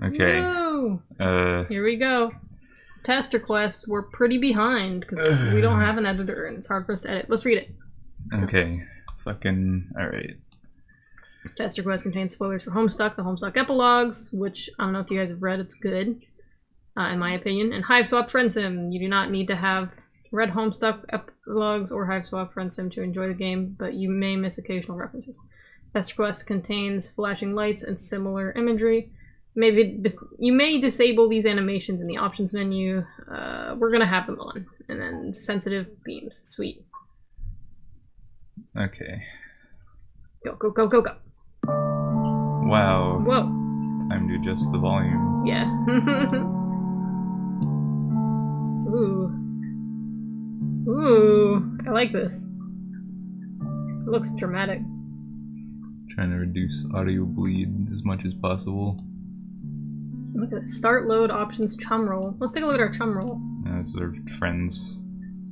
Okay. No. Here we go. Pesterquest, we're pretty behind because we don't have an editor and it's hard for us to edit. Let's read it. Okay. Fucking alright. Pesterquest contains spoilers for Homestuck, the Homestuck epilogues, which I don't know if you guys have read, it's good, in my opinion. And Hiveswap Friend Sim. You do not need to have read Homestuck epilogues or Hiveswap Friend Sim to enjoy the game, but you may miss occasional references. Pesterquest contains flashing lights and similar imagery. Maybe you may disable these animations in the options menu. We're gonna have them on. And then sensitive themes. Sweet. Okay. Go, go, go, go, go. Wow. Whoa. Time to adjust the volume. Yeah. Ooh. Ooh. I like this. It looks dramatic. Trying to reduce audio bleed as much as possible. Look at this. Start, load, options, chum roll. Let's take a look at our chum roll. Those are friends.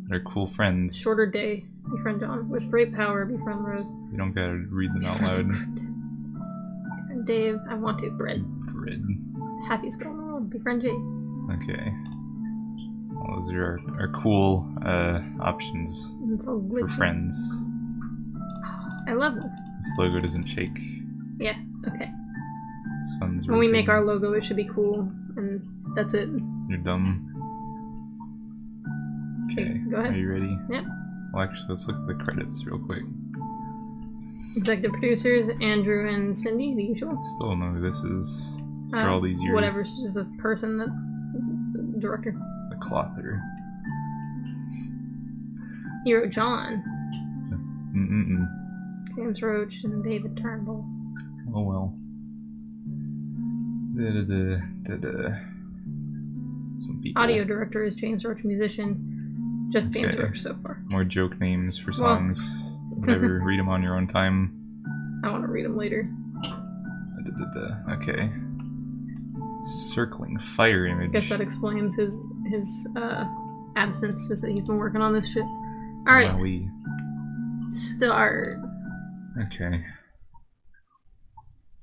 They're cool friends. Shorter day. Befriend John. With great power, befriend Rose. You don't gotta read them out loud. Befriend Dave. I want to. Bread. Bread. Happiest girl in the world. Befriend Jay. Okay. Well, those are our cool options It's all for glitchy. friends. I love this. This logo doesn't shake. Yeah. Okay. Sun's When we make our rotating. logo, it should be cool, and that's it. You're dumb. Okay. Go ahead. Are you ready? Yep. Well, actually, let's look at the credits real quick. Executive producers, Andrew and Cindy, the usual. Still don't know who this is for all these years. Whatever, it's just a person that is the director. The clother. He wrote John, James Roach, and David Turnbull. Oh well. Some people. Audio director is James Roach. Musicians, just James Okay. Roach so far. More joke names for songs. Whatever, read them on your own time. I want to read them later. Okay. Circling fire image. Guess that explains his absence, is that he's been working on this shit. Alright, Wowee. start. Okay.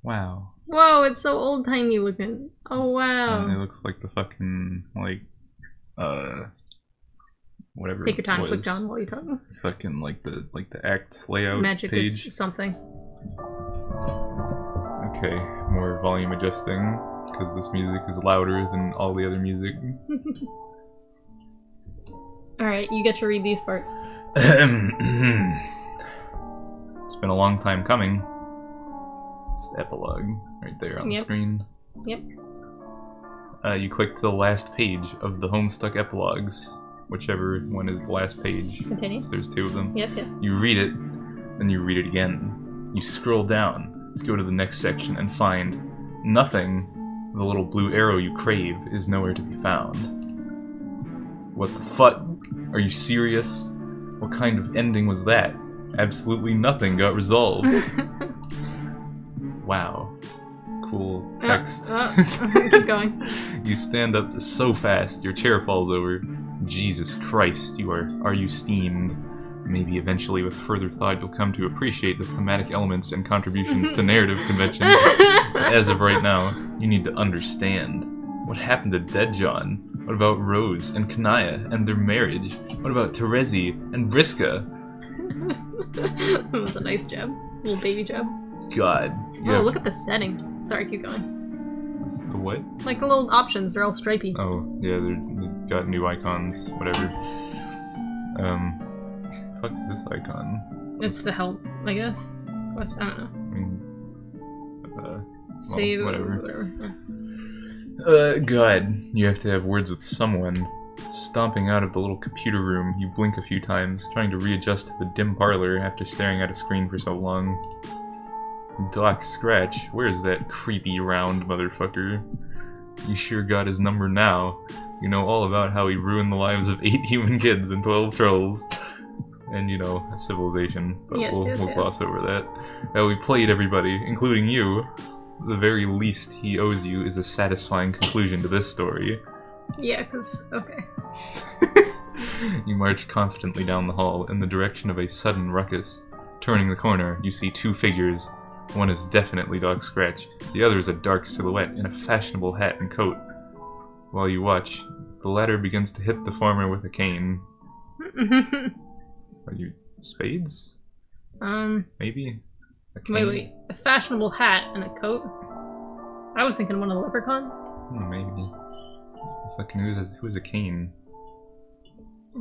Wow. Whoa, it's so old-timey looking. Oh, wow. It looks like the fucking, like, whatever. Take your time, it quick was. John, while you talk. Fucking like the act layout Magic page. is something. Okay, more volume adjusting because this music is louder than all the other music. Alright, you get to read these parts. It's been a long time coming. It's the epilogue right there on the screen. Yep. You click to the last page of the Homestuck epilogues, whichever one is the last page. Continue. There's two of them. Yes, yes. You read it, then you read it again. You scroll down to go to the next section and find nothing. The little blue arrow you crave is nowhere to be found. What the fuck? Are you serious? What kind of ending was that? Absolutely nothing got resolved. Wow. Cool text. Keep going. You stand up so fast, your chair falls over. Jesus Christ, are you steamed? Maybe eventually with further thought you'll come to appreciate the thematic elements and contributions to narrative convention. As of right now, you need to understand. What happened to Dead John? What about Rose and Kanaya and their marriage? What about Terezi and Vriska? That was a nice jab. Little baby jab. God. Oh, look at the settings. Sorry, keep going. That's the what? Like the little options, they're all stripey. Oh, yeah, they've got new icons, whatever. Fuck is this icon? It's the help, I guess. What? I don't know. I mean, Save, well, whatever. whatever. God, you have to have words with someone. Stomping out of the little computer room, you blink a few times, trying to readjust to the dim parlor after staring at a screen for so long. Doc Scratch, where's that creepy round motherfucker? You sure got his number now. You know all about how he ruined the lives of 8 human kids and 12 trolls. And, you know, a civilization, but Yes, we'll yes. gloss over that. How he played everybody, including you. The very least he owes you is a satisfying conclusion to this story. Yeah, because, okay. You march confidently down the hall in the direction of a sudden ruckus. Turning the corner, you see 2 figures. One is definitely Doc Scratch. The other is a dark silhouette in a fashionable hat and coat. While you watch, the latter begins to hit the former with a cane. Are you spades? Maybe? A cane? Wait. A fashionable hat and a coat? I was thinking one of the leprechauns. Maybe. Fucking who has a cane?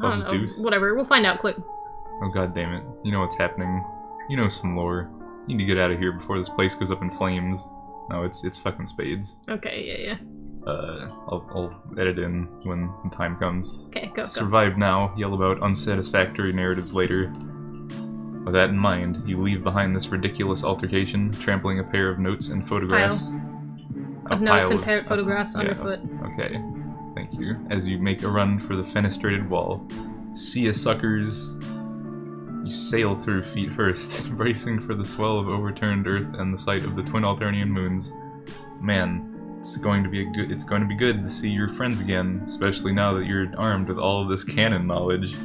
I don't know. Whatever, we'll find out quick. Oh god damn it. You know what's happening. You know some lore. You need to get out of here before this place goes up in flames. No, it's fucking spades. Okay, yeah. I'll edit in when the time comes. Okay, go. Survive now, yell about unsatisfactory narratives later. With that in mind, you leave behind this ridiculous altercation, trampling a pair of notes and photographs. Of notes and photographs underfoot. Okay, thank you. As you make a run for the fenestrated wall. See ya, suckers! You sail through feet first, bracing for the swell of overturned earth and the sight of the twin Alternian moons. Man, it's going to be good to see your friends again, especially now that you're armed with all of this canon knowledge.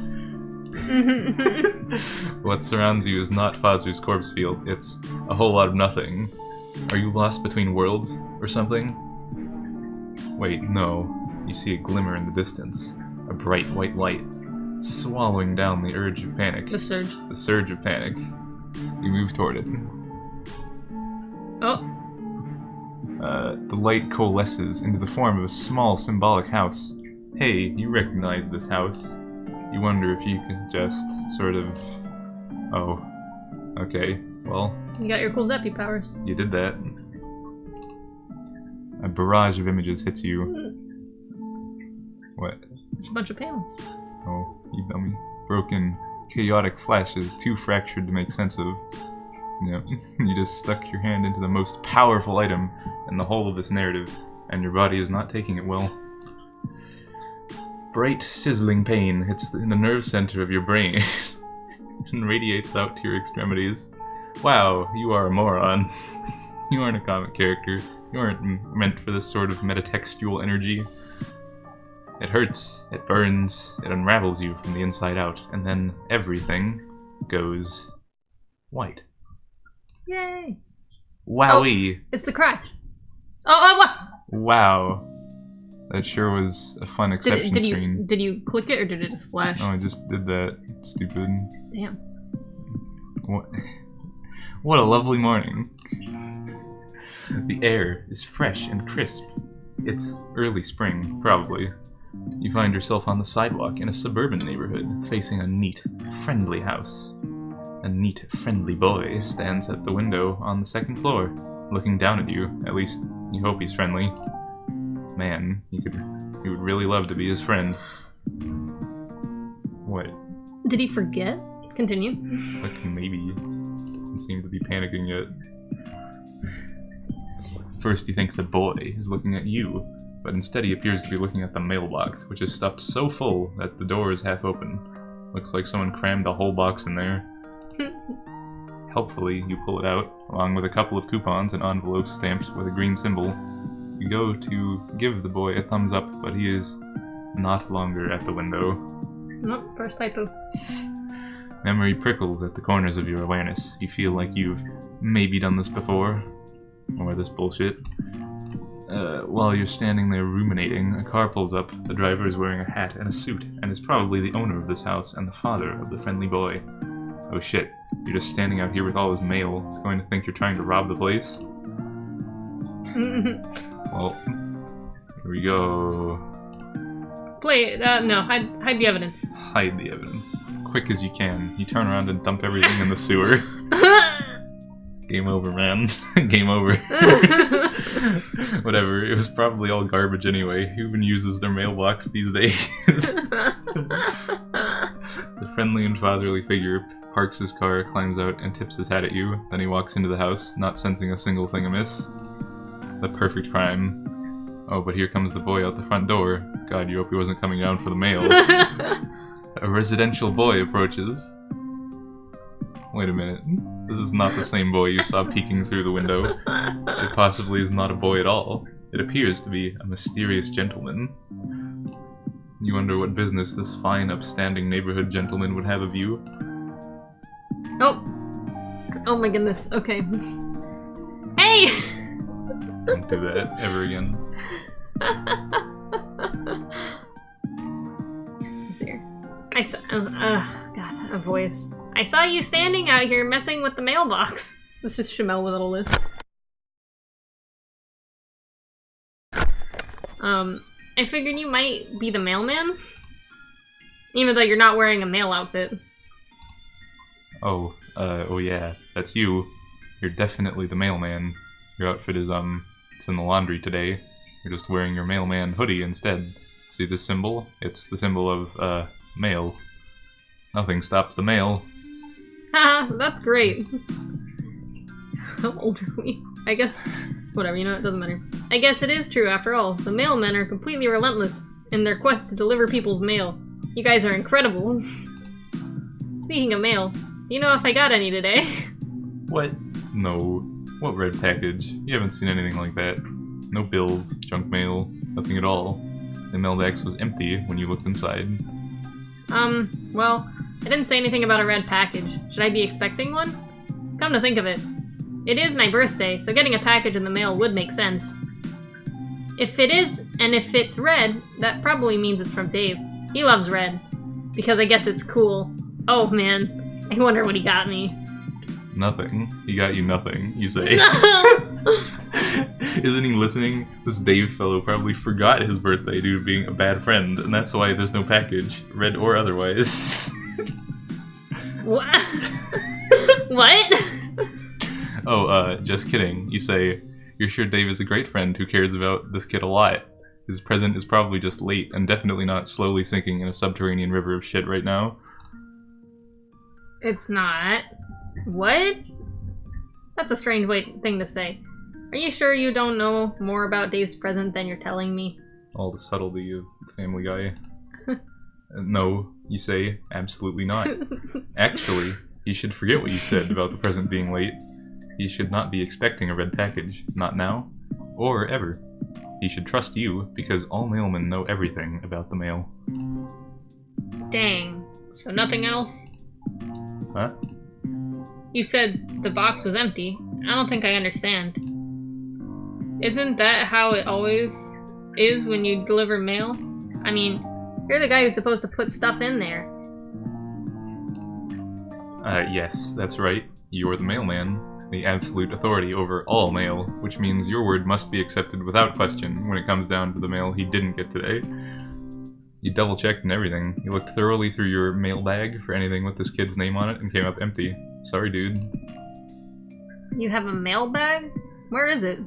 What surrounds you is not Fazer's corpse field, it's a whole lot of nothing. Are you lost between worlds, or something? Wait, no. You see a glimmer in the distance. A bright white light. Swallowing down the urge of panic. The surge. The surge of panic. You move toward it. Oh. The light coalesces into the form of a small symbolic house. Hey, you recognize this house. You wonder if you could just sort of... Oh. Okay, well... You got your cool Zeppy powers. You did that. A barrage of images hits you. What? It's a bunch of panels. Oh, you dummy. Broken, chaotic flashes, too fractured to make sense of. Yep, you just stuck your hand into the most powerful item in the whole of this narrative, and your body is not taking it well. Bright, sizzling pain hits in the nerve center of your brain and radiates out to your extremities. Wow, you are a moron. You aren't a comic character. You aren't meant for this sort of metatextual energy. It hurts, it burns, it unravels you from the inside out, and then everything goes white. Yay! Wowee! Oh, it's the crash. Oh, what? Wow. That sure was a fun exception screen. Did you click it or did it just flash? No, I just did that. Stupid. Damn. What a lovely morning. The air is fresh and crisp. It's early spring, probably. You find yourself on the sidewalk in a suburban neighborhood, facing a neat, friendly house. A neat, friendly boy stands at the window on the second floor, looking down at you. At least, you hope he's friendly. Man, you would really love to be his friend. What? Did he forget? Continue. Like, maybe. Doesn't seem to be panicking yet. First you think the boy is looking at you, but instead he appears to be looking at the mailbox, which is stuffed so full that the door is half open. Looks like someone crammed a whole box in there. Helpfully, you pull it out, along with a couple of coupons and envelopes stamped with a green symbol. You go to give the boy a thumbs up, but he is not longer at the window. Nope, first typo. Memory prickles at the corners of your awareness. You feel like you've maybe done this before. Or this bullshit. While you're standing there ruminating, a car pulls up. The driver is wearing a hat and a suit, and is probably the owner of this house and the father of the friendly boy. Oh shit, you're just standing out here with all his mail. He's going to think you're trying to rob the place. Well, here we go. Play, no, hide the evidence. Hide the evidence. Quick as you can. You turn around and dump everything in the sewer. Game over, man. Game over. Whatever, it was probably all garbage anyway. Who even uses their mailbox these days? The friendly and fatherly figure parks his car, climbs out, and tips his hat at you. Then he walks into the house, not sensing a single thing amiss. The perfect crime. Oh, but here comes the boy out the front door. God, you hope he wasn't coming down for the mail. A residential boy approaches. Wait a minute. This is not the same boy you saw peeking through the window. It possibly is not a boy at all. It appears to be a mysterious gentleman. You wonder what business this fine, upstanding neighborhood gentleman would have of you. Oh! Oh my goodness, okay. away! Don't do that ever again. He's here. I saw. God, a voice. I saw you standing out here messing with the mailbox. It's just Shamel with a little lisp. I figured you might be the mailman, even though you're not wearing a mail outfit. Oh, oh yeah, that's you. You're definitely the mailman. Your outfit is, it's in the laundry today. You're just wearing your mailman hoodie instead. See this symbol? It's the symbol of, mail. Nothing stops the mail. Haha, that's great. How old are we? I guess... Whatever, you know, it doesn't matter. I guess it is true, after all. The mailmen are completely relentless in their quest to deliver people's mail. You guys are incredible. Speaking of mail, you know if I got any today? What? No. What red package? You haven't seen anything like that. No bills, junk mail, nothing at all. The mailbox was empty when you looked inside. Well, I didn't say anything about a red package. Should I be expecting one? Come to think of it, it is my birthday, so getting a package in the mail would make sense. If it is, and if it's red, that probably means it's from Dave. He loves red. Because I guess it's cool. Oh man, I wonder what he got me. Nothing. He got you nothing, you say. No! Isn't he listening? This Dave fellow probably forgot his birthday due to being a bad friend, and that's why there's no package, red or otherwise. What? What? Oh, just kidding. You say, you're sure Dave is a great friend who cares about this kid a lot. His present is probably just late, and definitely not slowly sinking in a subterranean river of shit right now. It's not. What? That's a strange thing to say. Are you sure you don't know more about Dave's present than you're telling me? All the subtlety of Family Guy. No, you say, absolutely not. Actually, he should forget what you said about the present being late. He should not be expecting a red package. Not now, or ever. He should trust you, because all mailmen know everything about the mail. Dang. So nothing else? Huh? You said the box was empty. I don't think I understand. Isn't that how it always is when you deliver mail? I mean, you're the guy who's supposed to put stuff in there. Yes, that's right. You're the mailman. The absolute authority over all mail, which means your word must be accepted without question when it comes down to the mail he didn't get today. You double-checked and everything. You looked thoroughly through your mail bag for anything with this kid's name on it and came up empty. Sorry, dude. You have a mail bag? Where is it?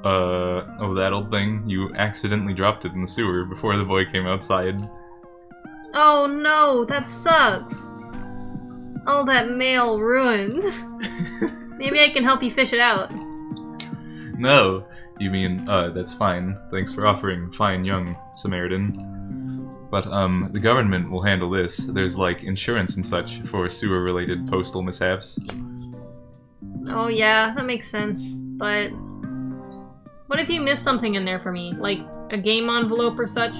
Oh, that old thing? You accidentally dropped it in the sewer before the boy came outside. Oh no, that sucks. All that mail ruined. Maybe I can help you fish it out. No, you mean, that's fine. Thanks for offering, fine young Samaritan. But, the government will handle this. There's, like, insurance and such for sewer-related postal mishaps. Oh yeah, that makes sense, but... What if you missed something in there for me? Like, a game envelope or such?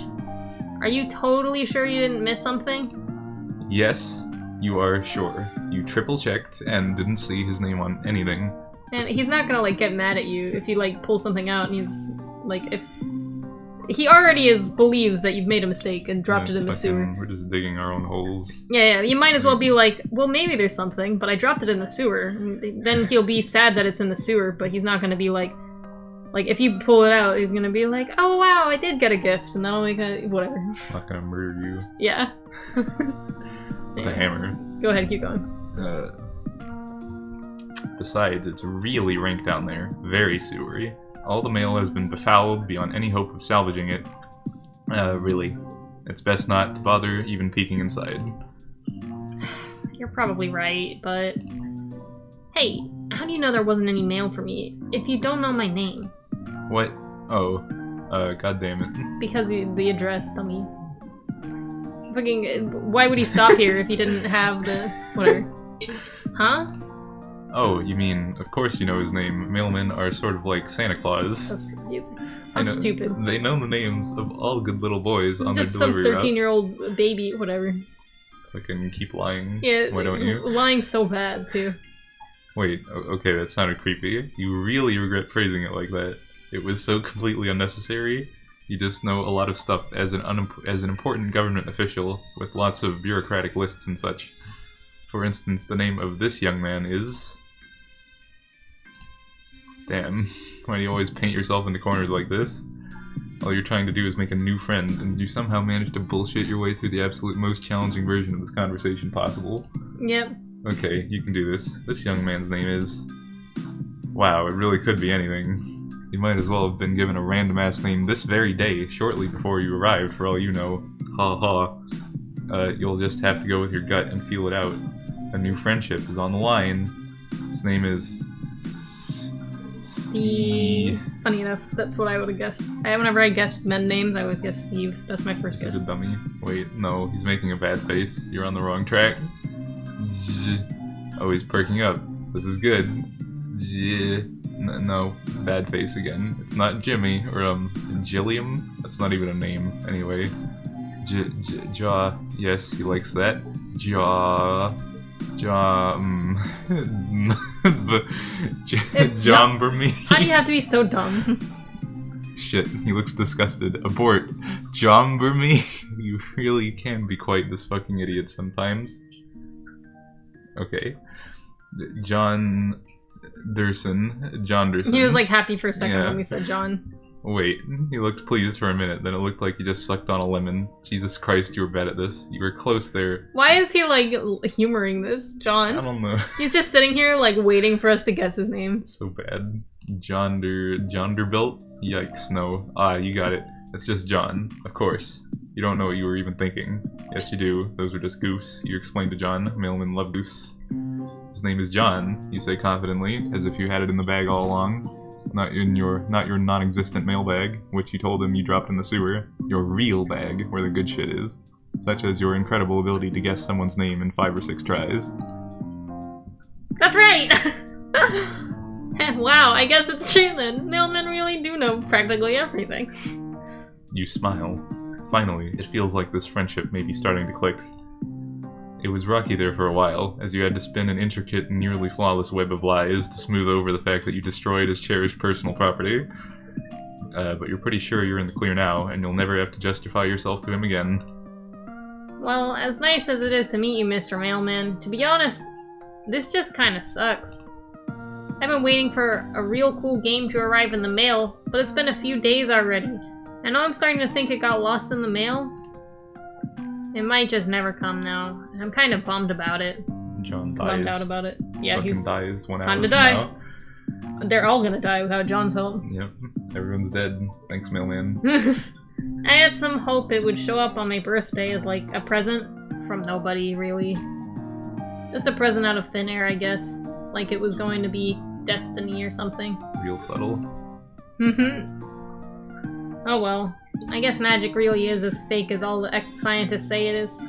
Are you totally sure you didn't miss something? Yes, you are sure. You triple-checked and didn't see his name on anything. And he's not gonna, like, get mad at you if you, like, pull something out and he's, like, if... He already believes that you've made a mistake and dropped it in the sewer. We're just digging our own holes. Yeah, you might as well be like, well, maybe there's something, but I dropped it in the sewer. And then he'll be sad that it's in the sewer, but he's not gonna be like, if you pull it out, he's gonna be like, oh wow, I did get a gift, and that'll make a, whatever. I'm not gonna murder you. Yeah. With a hammer. Go ahead, keep going. Besides, it's really rank down there. Very sewery. All the mail has been befouled beyond any hope of salvaging it. Really. It's best not to bother even peeking inside. You're probably right, but... Hey, how do you know there wasn't any mail for me if you don't know my name? What? Oh. God damn it. Because the address, dummy. Fucking... Why would he stop here if he didn't have the... whatever. Huh? Oh, you mean, of course you know his name. Mailmen are sort of like Santa Claus. That's how stupid. They know the names of all good little boys on their delivery routes. Just some 13-year-old baby, whatever. Fucking keep lying. Yeah, why don't you? Lying so bad, too. Wait, okay, that sounded creepy. You really regret phrasing it like that. It was so completely unnecessary. You just know a lot of stuff as an important government official with lots of bureaucratic lists and such. For instance, the name of this young man is... Damn, why do you always paint yourself into corners like this? All you're trying to do is make a new friend, and you somehow manage to bullshit your way through the absolute most challenging version of this conversation possible. Yep. Okay, you can do this. This young man's name is... Wow, it really could be anything. You might as well have been given a random-ass name this very day, shortly before you arrived, for all you know. Ha ha. You'll just have to go with your gut and feel it out. A new friendship is on the line. His name is... Steve. Funny enough, that's what I would have guessed. Whenever I guessed men names, I always guess Steve. That's my first guess. He's a dummy. Wait, no, he's making a bad face. You're on the wrong track. Oh, he's perking up. This is good. No, bad face again. It's not Jimmy, or Jilliam? That's not even a name, anyway. Jaw, yes, he likes that. Jaw, Jomber me. How do you have to be so dumb? Shit, he looks disgusted. Abort. Jomber me? You really can be quite this fucking idiot sometimes. Okay. John Derson. He was like happy for a second when we said John. Wait, he looked pleased for a minute, then it looked like he just sucked on a lemon. Jesus Christ, you were bad at this. You were close there. Why is he like humoring this, John? I don't know. He's just sitting here like waiting for us to guess his name. So bad. Jonderbilt? Yikes, no. Ah, you got it. It's just John, of course. You don't know what you were even thinking. Yes, you do. Those were just goofs. You explained to John. Mailmen love goofs. His name is John, you say confidently, as if you had it in the bag all along. Not your non-existent mail bag, which you told him you dropped in the sewer. Your real bag, where the good shit is. Such as your incredible ability to guess someone's name in 5 or 6 tries. That's right! Wow, I guess it's true then. Mailmen really do know practically everything. You smile. Finally, it feels like this friendship may be starting to click. It was rocky there for a while, as you had to spin an intricate and nearly flawless web of lies to smooth over the fact that you destroyed his cherished personal property. But you're pretty sure you're in the clear now, and you'll never have to justify yourself to him again. Well, as nice as it is to meet you, Mr. Mailman, to be honest, this just kinda sucks. I've been waiting for a real cool game to arrive in the mail, but it's been a few days already. I know I'm starting to think it got lost in the mail. It might just never come now. I'm kind of bummed about it. John dies. Bummed out about it. Yeah, he's dies 1 hour time to die. They're all gonna die without John's help. Yep, everyone's dead. Thanks, mailman. I had some hope it would show up on my birthday as like a present from nobody, really. Just a present out of thin air, I guess. Like it was going to be destiny or something. Real subtle. Oh well. I guess magic really is as fake as all the scientists say it is.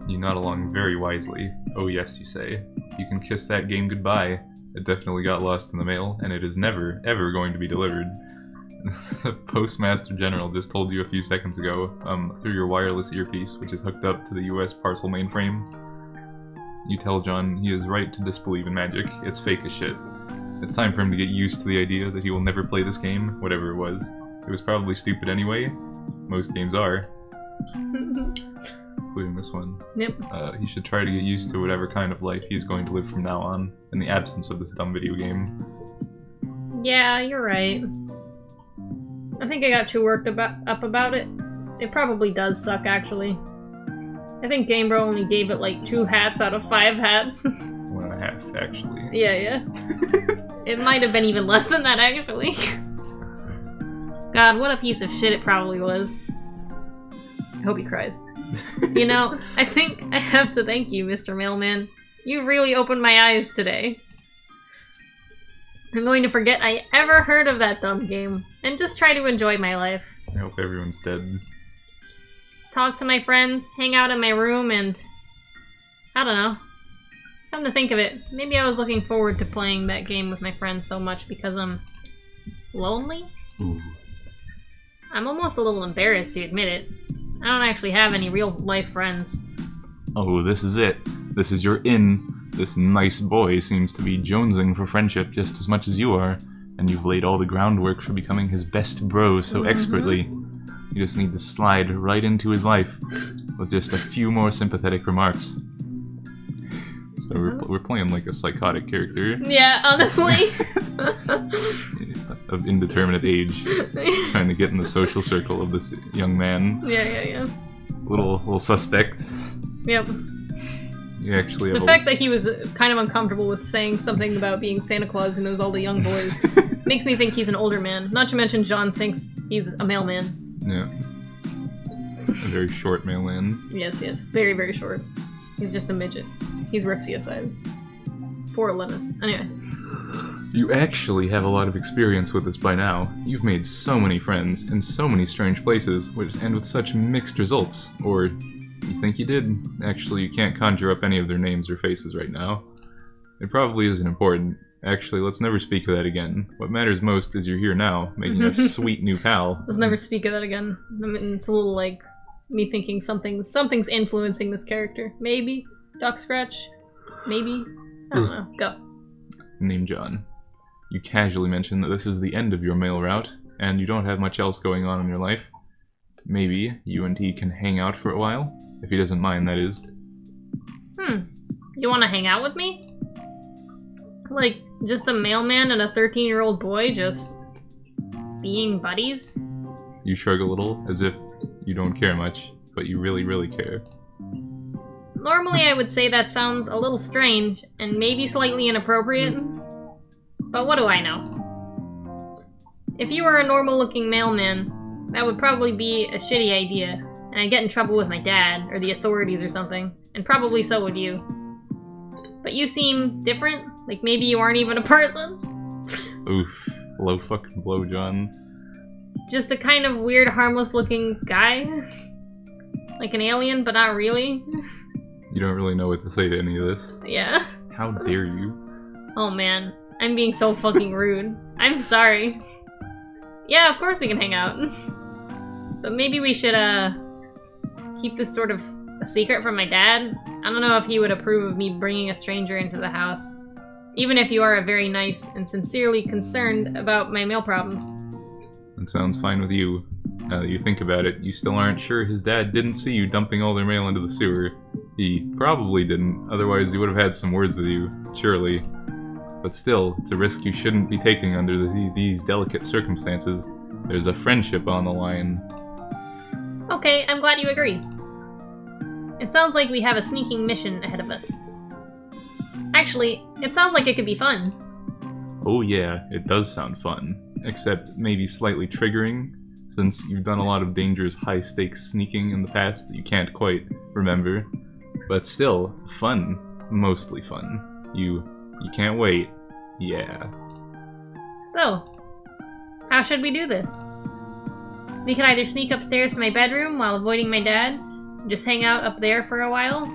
You nod along very wisely. Oh yes, you say. You can kiss that game goodbye. It definitely got lost in the mail, and it is never, ever going to be delivered. The Postmaster General just told you a few seconds ago, through your wireless earpiece, which is hooked up to the US parcel mainframe. You tell John he is right to disbelieve in magic. It's fake as shit. It's time for him to get used to the idea that he will never play this game, whatever it was. It was probably stupid anyway. Most games are. Including this one. Yep. He should try to get used to whatever kind of life he's going to live from now on, in the absence of this dumb video game. Yeah, you're right. I think I got too worked up about it. It probably does suck, actually. I think GameBro only gave it like 2 hats out of 5 hats. 1.5, actually. Yeah. It might have been even less than that, actually. God, what a piece of shit it probably was. I hope he cries. You know, I think I have to thank you, Mr. Mailman. You really opened my eyes today. I'm going to forget I ever heard of that dumb game, and just try to enjoy my life. I hope everyone's dead. Talk to my friends, hang out in my room, and... I don't know. Come to think of it, maybe I was looking forward to playing that game with my friends so much because I'm... lonely? Ooh. I'm almost a little embarrassed to admit it. I don't actually have any real-life friends. Oh, this is it. This is your in. this nice boy seems to be jonesing for friendship just as much as you are, and you've laid all the groundwork for becoming his best bro so expertly. You just need to slide right into his life with just a few more sympathetic remarks. So we're playing like a psychotic character. Yeah, honestly. Of indeterminate age, trying to get in the social circle of this young man. Yeah. Little suspect. Yep. You actually have the fact that he was kind of uncomfortable with saying something about being Santa Claus who knows all the young boys makes me think he's an older man. Not to mention John thinks he's a mailman. Yeah. A very short mailman. Yes. Very, very short. He's just a midget. He's Ripsia size. 4'11". Anyway. You actually have a lot of experience with this by now. You've made so many friends in so many strange places, which end with such mixed results. Or you think you did. Actually, you can't conjure up any of their names or faces right now. It probably isn't important. Actually, let's never speak of that again. What matters most is you're here now, making a sweet new pal. Let's never speak of that again. I mean, it's a little like me thinking something's influencing this character. Maybe? Duck Scratch? Maybe? I don't know. Go. Name John. You casually mention that this is the end of your mail route, and you don't have much else going on in your life. Maybe you and he can hang out for a while? If he doesn't mind, that is. You want to hang out with me? Like, just a mailman and a 13-year-old boy just being buddies? You shrug a little, as if you don't care much, but you really, really care. Normally I would say that sounds a little strange, and maybe slightly inappropriate, but what do I know? If you were a normal-looking mailman, that would probably be a shitty idea, and I'd get in trouble with my dad, or the authorities or something, and probably so would you. But you seem different, like maybe you aren't even a person? Oof, low fucking blow, John. Just a kind of weird, harmless-looking guy? Like an alien, but not really? You don't really know what to say to any of this. Yeah. How dare you? Oh man, I'm being so fucking rude. I'm sorry. Yeah, of course we can hang out. But maybe we should, keep this sort of a secret from my dad. I don't know if he would approve of me bringing a stranger into the house. Even if you are very nice and sincerely concerned about my mail problems. That sounds fine with you. Now that you think about it, you still aren't sure his dad didn't see you dumping all their mail into the sewer. He probably didn't, otherwise he would have had some words with you, surely. But still, it's a risk you shouldn't be taking under these delicate circumstances. There's a friendship on the line. Okay, I'm glad you agree. It sounds like we have a sneaking mission ahead of us. Actually, it sounds like it could be fun. Oh yeah, it does sound fun. Except maybe slightly triggering, since you've done a lot of dangerous high-stakes sneaking in the past that you can't quite remember. But still, fun. Mostly fun. You can't wait. Yeah. So, how should we do this? We could either sneak upstairs to my bedroom while avoiding my dad, and just hang out up there for a while.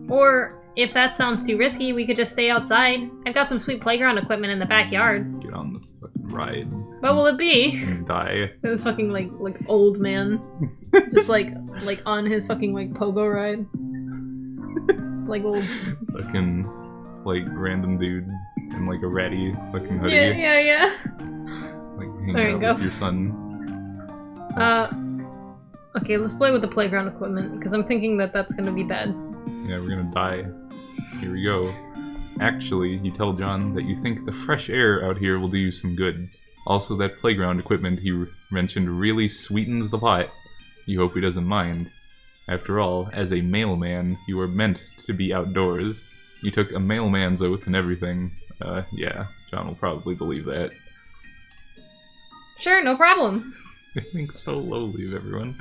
Or, if that sounds too risky, we could just stay outside. I've got some sweet playground equipment in the backyard. Get on the fucking ride. What will it be? And die. This fucking, like old man. Just, like on his fucking, pogo ride. Like, old... Fucking, just, random dude in, a ratty fucking hoodie. Yeah. Hanging out with your son. Okay, let's play with the playground equipment, because I'm thinking that that's gonna be bad. Yeah, we're gonna die. Here we go. Actually, you tell John that you think the fresh air out here will do you some good. Also, that playground equipment he mentioned really sweetens the pot. You hope he doesn't mind. After all, as a mailman, you were meant to be outdoors. You took a mailman's oath and everything. Yeah, John will probably believe that. Sure, no problem. I think so lowly of everyone.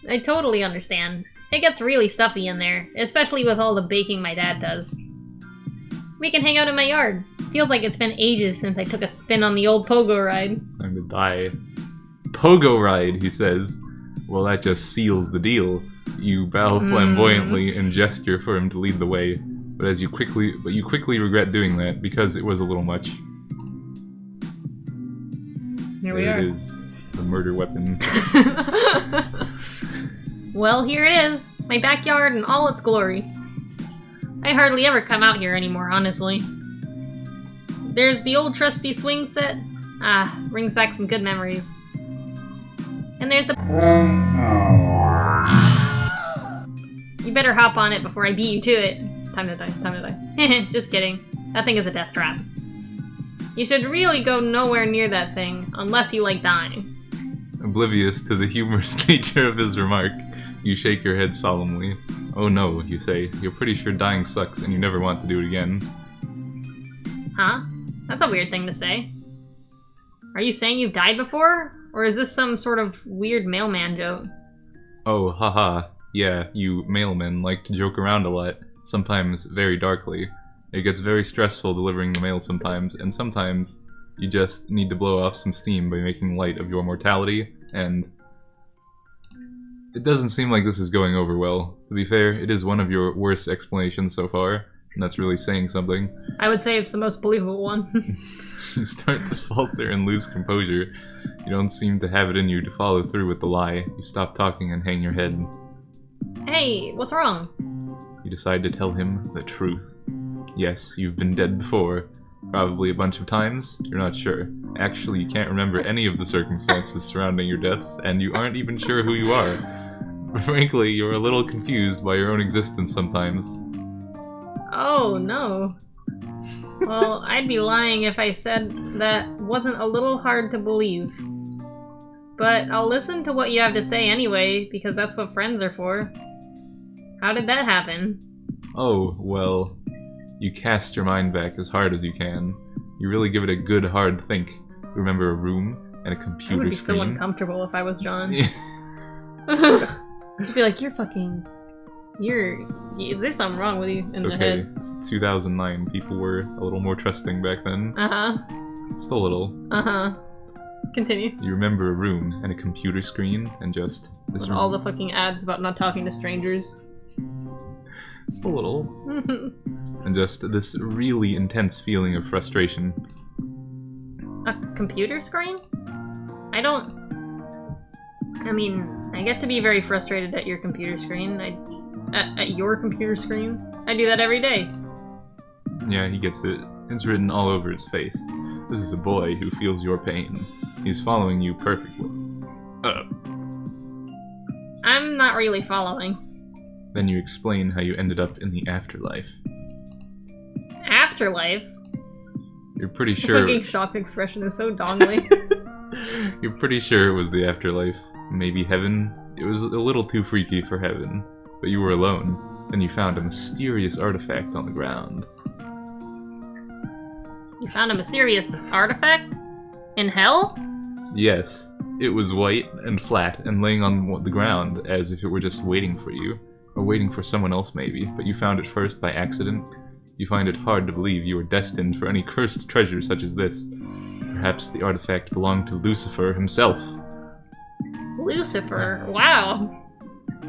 I totally understand. It gets really stuffy in there, especially with all the baking my dad does. We can hang out in my yard. Feels like it's been ages since I took a spin on the old pogo ride. I'm gonna die. Pogo ride, he says. Well, that just seals the deal. You bow flamboyantly and gesture for him to lead the way, but you quickly regret doing that because it was a little much. Here we are. It is the murder weapon. Well, here it is. My backyard in all its glory. I hardly ever come out here anymore, honestly. There's the old trusty swing set. Ah, brings back some good memories. And there's the... You better hop on it before I beat you to it. Time to die, time to die. Just kidding. That thing is a death trap. You should really go nowhere near that thing, unless you like dying. Oblivious to the humorous nature of his remark, you shake your head solemnly. Oh no, you say. You're pretty sure dying sucks and you never want to do it again. Huh? That's a weird thing to say. Are you saying you've died before? Or is this some sort of weird mailman joke? Oh, haha. Yeah, you mailmen like to joke around a lot, sometimes very darkly. It gets very stressful delivering the mail sometimes, and sometimes you just need to blow off some steam by making light of your mortality, and it doesn't seem like this is going over well. To be fair, it is one of your worst explanations so far, and that's really saying something. I would say it's the most believable one. You start to falter and lose composure. You don't seem to have it in you to follow through with the lie. You stop talking and hang your head. Hey, what's wrong? You decide to tell him the truth. Yes, you've been dead before. Probably a bunch of times? You're not sure. Actually, you can't remember any of the circumstances surrounding your deaths, and you aren't even sure who you are. Frankly, you're a little confused by your own existence sometimes. Oh, no. Well, I'd be lying if I said that wasn't a little hard to believe. But I'll listen to what you have to say anyway, because that's what friends are for. How did that happen? Oh, well, you cast your mind back as hard as you can. You really give it a good hard think. Remember a room and a computer screen. I would be so uncomfortable if I was John. I'd be like, is there something wrong with you in the head? It's 2009. People were a little more trusting back then. Uh-huh. Still a little. Uh-huh. Continue. You remember a room and a computer screen and just this with all the fucking ads about not talking to strangers. Just a little. And just this really intense feeling of frustration. A computer screen? I get to be very frustrated at your computer screen. At your computer screen? I do that every day. Yeah, he gets it. It's written all over his face. This is a boy who feels your pain. He's following you perfectly. I'm not really following. Then you explain how you ended up in the afterlife. Afterlife? You're pretty sure... The fucking shock expression is so dongly. You're pretty sure it was the afterlife. Maybe heaven? It was a little too freaky for heaven. But you were alone. Then you found a mysterious artifact on the ground. You found a mysterious artifact? In hell? Yes. It was white and flat and laying on the ground as if it were just waiting for you. Or waiting for someone else maybe, but you found it first by accident. You find it hard to believe you were destined for any cursed treasure such as this. Perhaps the artifact belonged to Lucifer himself. Lucifer? Wow.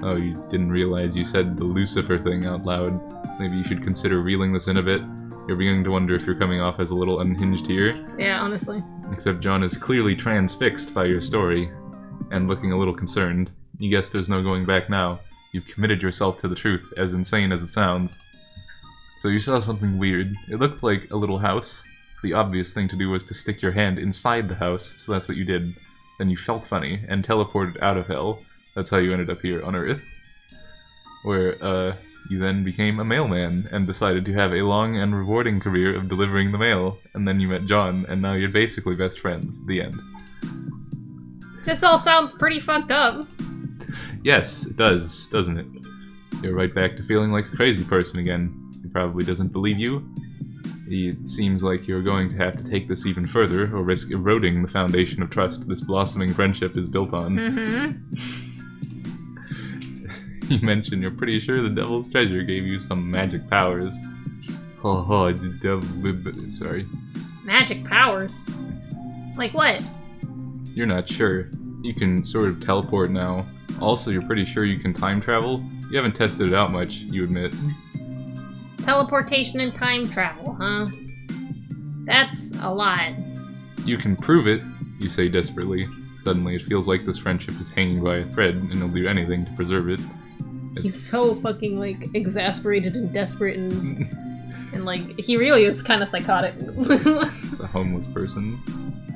Oh, you didn't realize you said the Lucifer thing out loud. Maybe you should consider reeling this in a bit. You're beginning to wonder if you're coming off as a little unhinged here. Yeah, honestly. Except John is clearly transfixed by your story, and looking a little concerned. You guess there's no going back now. You've committed yourself to the truth, as insane as it sounds. So you saw something weird. It looked like a little house. The obvious thing to do was to stick your hand inside the house, so that's what you did. Then you felt funny, and teleported out of hell. That's how you ended up here on Earth. Where, you then became a mailman, and decided to have a long and rewarding career of delivering the mail. And then you met John, and now you're basically best friends. The end. This all sounds pretty fucked up. Yes, it does, doesn't it? You're right back to feeling like a crazy person again. He probably doesn't believe you. It seems like you're going to have to take this even further, or risk eroding the foundation of trust this blossoming friendship is built on. Mm-hmm. You mentioned you're pretty sure the devil's treasure gave you some magic powers. Oh, the devil... Sorry. Magic powers? Like what? You're not sure. You can sort of teleport now. Also, you're pretty sure you can time travel? You haven't tested it out much, you admit. Teleportation and time travel, huh? That's a lot. You can prove it, you say desperately. Suddenly, it feels like this friendship is hanging by a thread, and you'll do anything to preserve it. He's so fucking, like, exasperated and desperate and like, he really is kind of psychotic. It's a homeless person.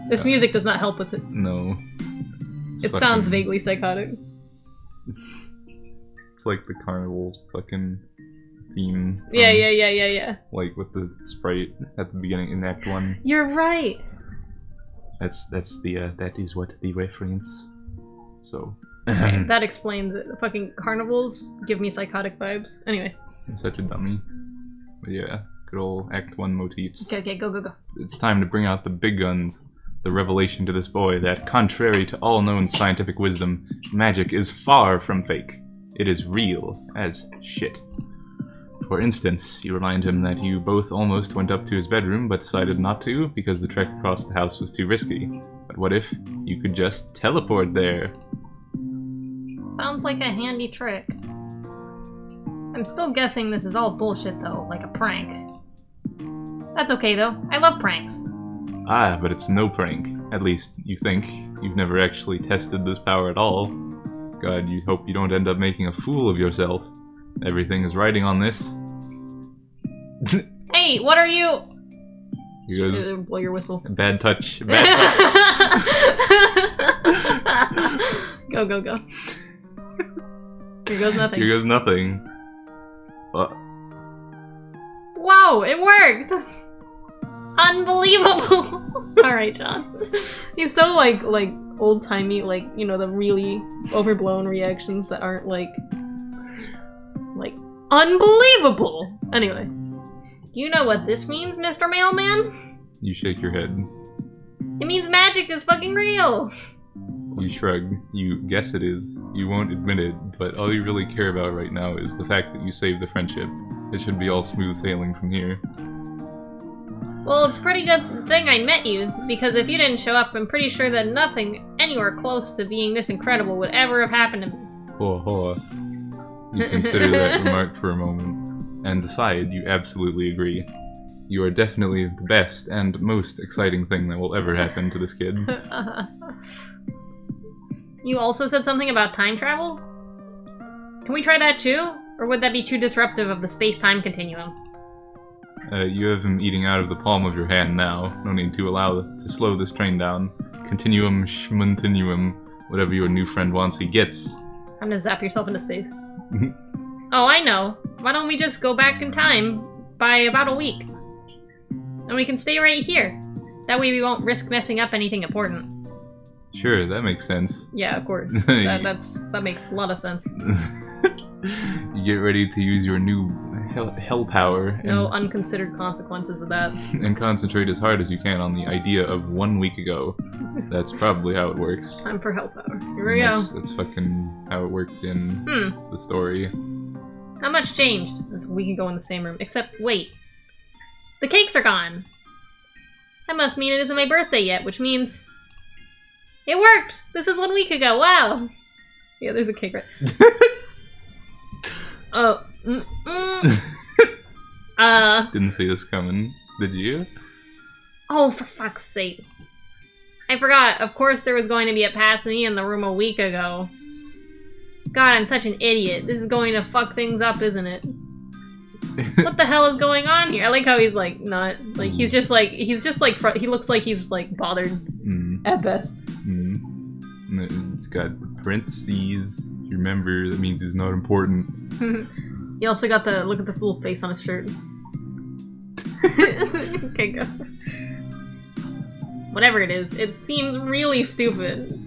This music does not help with it. No. It sounds vaguely psychotic. It's like the carnival fucking theme. Yeah. Like with the sprite at the beginning in Act 1. You're right! That's the, that is what the reference. So. Right, that explains it. The fucking carnivals give me psychotic vibes. Anyway. I'm such a dummy. But yeah, good old Act 1 motifs. Okay, go. It's time to bring out the big guns. The revelation to this boy that, contrary to all known scientific wisdom, magic is far from fake. It is real as shit. For instance, you remind him that you both almost went up to his bedroom but decided not to because the trek across the house was too risky. But what if you could just teleport there? Sounds like a handy trick. I'm still guessing this is all bullshit though, like a prank. That's okay though, I love pranks. Ah, but it's no prank. At least, you think. You've never actually tested this power at all. God, you hope you don't end up making a fool of yourself. Everything is riding on this. Hey, what are you? He goes, blow your whistle. Bad touch. Bad touch. Go. Here goes nothing. Here goes nothing. Whoa, it worked! Unbelievable! Alright, John. He's so, like old-timey, like, you know, the really overblown reactions that aren't, like, unbelievable! Anyway. Do you know what this means, Mr. Mailman? You shake your head. It means magic is fucking real! You shrug. You guess it is. You won't admit it, but all you really care about right now is the fact that you saved the friendship. It should be all smooth sailing from here. Well, it's a pretty good thing I met you, because if you didn't show up, I'm pretty sure that nothing anywhere close to being this incredible would ever have happened to me. Hoa. You consider that remark for a moment, and decide you absolutely agree. You are definitely the best and most exciting thing that will ever happen to this kid. You also said something about time travel? Can we try that too? Or would that be too disruptive of the space-time continuum? You have him eating out of the palm of your hand now. No need to slow this train down. Continuum schmuntinuum, whatever your new friend wants he gets. I'm gonna zap yourself into space. Oh, I know. Why don't we just go back in time by about a week? And we can stay right here. That way we won't risk messing up anything important. Sure, that makes sense. Yeah, of course. That makes a lot of sense. You get ready to use your new hell power. No unconsidered consequences of that. And concentrate as hard as you can on the idea of 1 week ago. That's probably how it works. Time for hell power. Here we go. That's fucking how it worked in the story. How much changed? We can go in the same room. Except, wait. The cakes are gone! That must mean it isn't my birthday yet, which means... It worked! This is 1 week ago, wow! Yeah, there's a cake right... Oh. Didn't see this coming. Did you? Oh, for fuck's sake. I forgot. Of course there was going to be a past me in the room a week ago. God, I'm such an idiot. This is going to fuck things up, isn't it? What the hell is going on here? I like how he's like not like he looks like he's like bothered at best. It's got parentheses. You remember that means he's not important. You also got the look at the little face on his shirt. Okay, go. Whatever it is, it seems really stupid.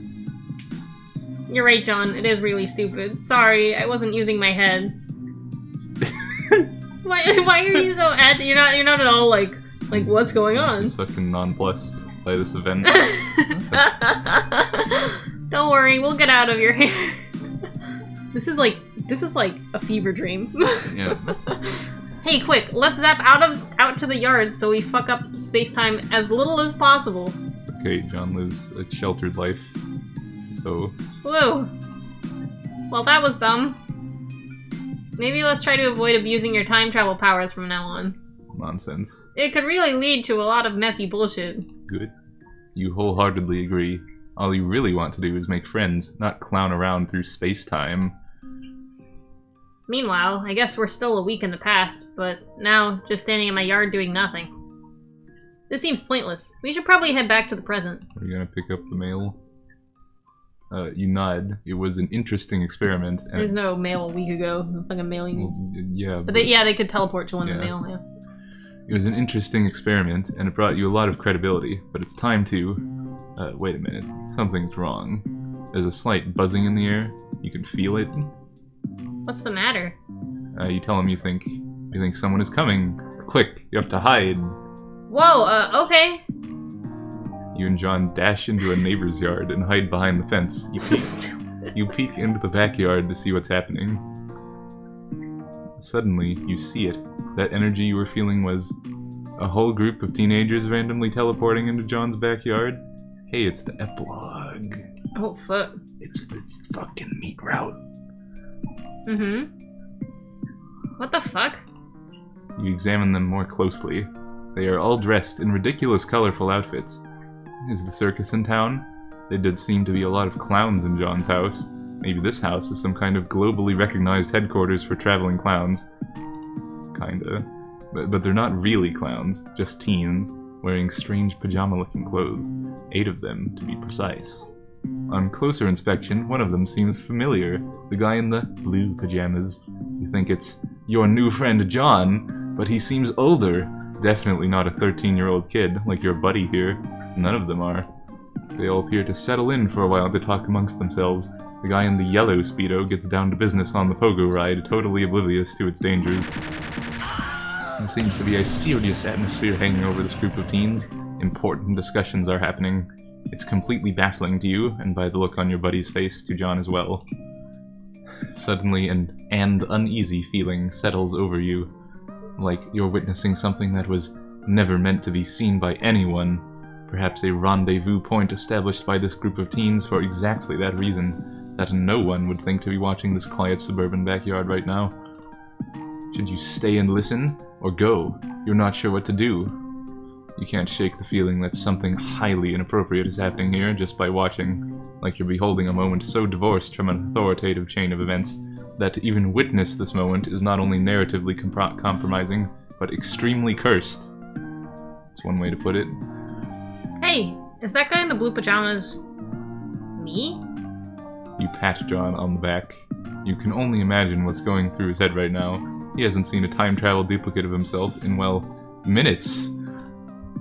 You're right, John. It is really stupid. Sorry, I wasn't using my head. Why are you so you're not at all like what's going on? He's fucking nonplussed by this event. Don't worry, we'll get out of your hair. This is like a fever dream. Yeah. Hey, quick! Let's zap out to the yard so we fuck up space-time as little as possible. It's okay, John lives a sheltered life, so... Whoa. Well, that was dumb. Maybe let's try to avoid abusing your time travel powers from now on. Nonsense. It could really lead to a lot of messy bullshit. Good. You wholeheartedly agree. All you really want to do is make friends, not clown around through space-time. Meanwhile, I guess we're still a week in the past, but now just standing in my yard doing nothing. This seems pointless. We should probably head back to the present. Are you gonna pick up the mail? You nod. It was an interesting experiment. And there's no mail a week ago. Like a mailing. Well, yeah. But they could teleport to one in the mail, yeah. It was an interesting experiment, and it brought you a lot of credibility, but it's time to... wait a minute. Something's wrong. There's a slight buzzing in the air. You can feel it. What's the matter? You tell him you think someone is coming. Quick, you have to hide. Whoa, okay. You and John dash into a neighbor's yard and hide behind the fence. You peek into the backyard to see what's happening. Suddenly, you see it. That energy you were feeling was a whole group of teenagers randomly teleporting into John's backyard. Hey, it's the epilogue. Oh, fuck. It's the fucking meat route. What the fuck? You examine them more closely. They are all dressed in ridiculous, colorful outfits. Is the circus in town? There did seem to be a lot of clowns in John's house. Maybe this house is some kind of globally recognized headquarters for traveling clowns. Kinda. But they're not really clowns, just teens, wearing strange pajama-looking clothes. 8 of them, to be precise. On closer inspection, one of them seems familiar. The guy in the blue pajamas. You think it's your new friend John, but he seems older. Definitely not a 13-year-old kid, like your buddy here. None of them are. They all appear to settle in for a while to talk amongst themselves. The guy in the yellow Speedo gets down to business on the pogo ride, totally oblivious to its dangers. There seems to be a serious atmosphere hanging over this group of teens. Important discussions are happening. It's completely baffling to you, and by the look on your buddy's face, to John as well. Suddenly, an uneasy feeling settles over you. Like you're witnessing something that was never meant to be seen by anyone. Perhaps a rendezvous point established by this group of teens for exactly that reason, that no one would think to be watching this quiet suburban backyard right now. Should you stay and listen, or go? You're not sure what to do. You can't shake the feeling that something highly inappropriate is happening here just by watching, like you're beholding a moment so divorced from an authoritative chain of events that to even witness this moment is not only narratively compromising, but extremely cursed. That's one way to put it. Hey, is that guy in the blue pajamas me? You pat John on the back. You can only imagine what's going through his head right now. He hasn't seen a time travel duplicate of himself in, well, minutes.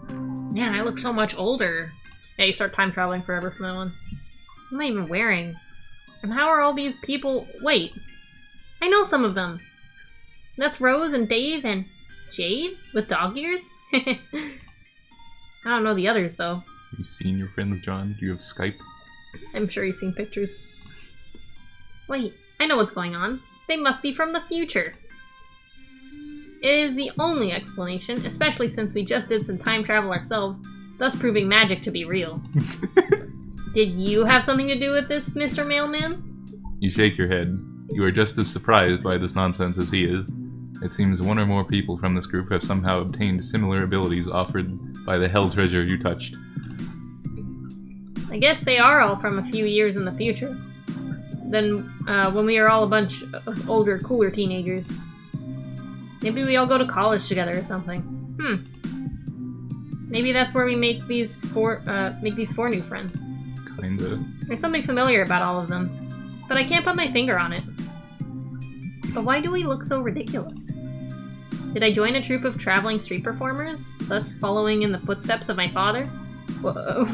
Man, I look so much older. Yeah, you start time traveling forever from now on. What am I even wearing? And how are all these people... Wait. I know some of them. That's Rose and Dave and Jade with dog ears? I don't know the others, though. Have you seen your friends, John? Do you have Skype? I'm sure you've seen pictures. Wait, I know what's going on. They must be from the future. It is the only explanation, especially since we just did some time travel ourselves, thus proving magic to be real. Did you have something to do with this, Mr. Mailman? You shake your head. You are just as surprised by this nonsense as he is. It seems one or more people from this group have somehow obtained similar abilities offered by the hell treasure you touched. I guess they are all from a few years in the future. Then, when we are all a bunch of older, cooler teenagers. Maybe we all go to college together or something. Maybe that's where we make these four new friends. Kinda. There's something familiar about all of them, but I can't put my finger on it. But why do we look so ridiculous? Did I join a troupe of traveling street performers, thus following in the footsteps of my father? Whoa.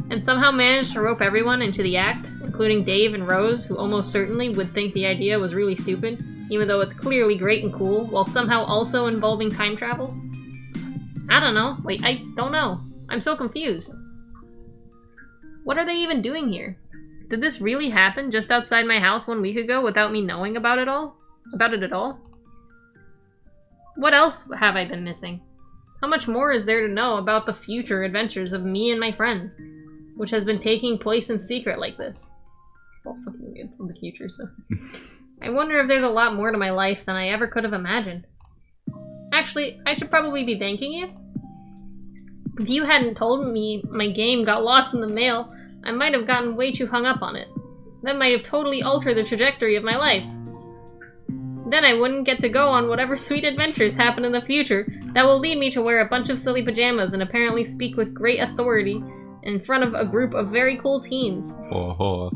And somehow managed to rope everyone into the act, including Dave and Rose, who almost certainly would think the idea was really stupid, even though it's clearly great and cool, while somehow also involving time travel? I don't know. Wait, I don't know. I'm so confused. What are they even doing here? Did this really happen just outside my house 1 week ago without me knowing about it at all? What else have I been missing? How much more is there to know about the future adventures of me and my friends, which has been taking place in secret like this? Well, fucking it's in the future, so... I wonder if there's a lot more to my life than I ever could have imagined. Actually, I should probably be thanking you. If you hadn't told me my game got lost in the mail, I might have gotten way too hung up on it. That might have totally altered the trajectory of my life. Then I wouldn't get to go on whatever sweet adventures happen in the future that will lead me to wear a bunch of silly pajamas and apparently speak with great authority in front of a group of very cool teens. Oh.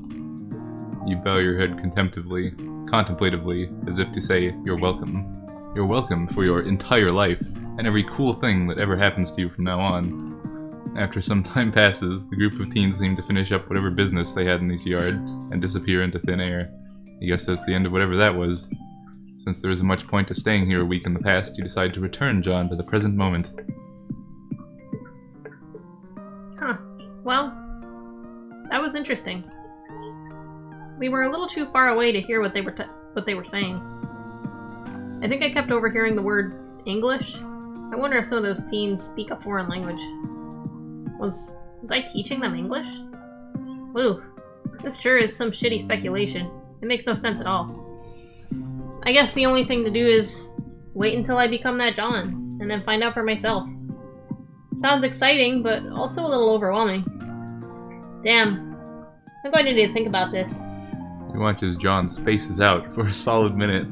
You bow your head contemplatively, as if to say, you're welcome. You're welcome for your entire life, and every cool thing that ever happens to you from now on. After some time passes, the group of teens seem to finish up whatever business they had in this yard, and disappear into thin air. I guess that's the end of whatever that was. Since there isn't much point to staying here a week in the past, you decide to return John to the present moment. Huh. Well, that was interesting. We were a little too far away to hear what they were saying. I think I kept overhearing the word English. I wonder if some of those teens speak a foreign language. Was I teaching them English? Woo. This sure is some shitty speculation. It makes no sense at all. I guess the only thing to do is wait until I become that John, and then find out for myself. Sounds exciting, but also a little overwhelming. Damn. I'm going to need to think about this. You watch as John spaces out for a solid minute.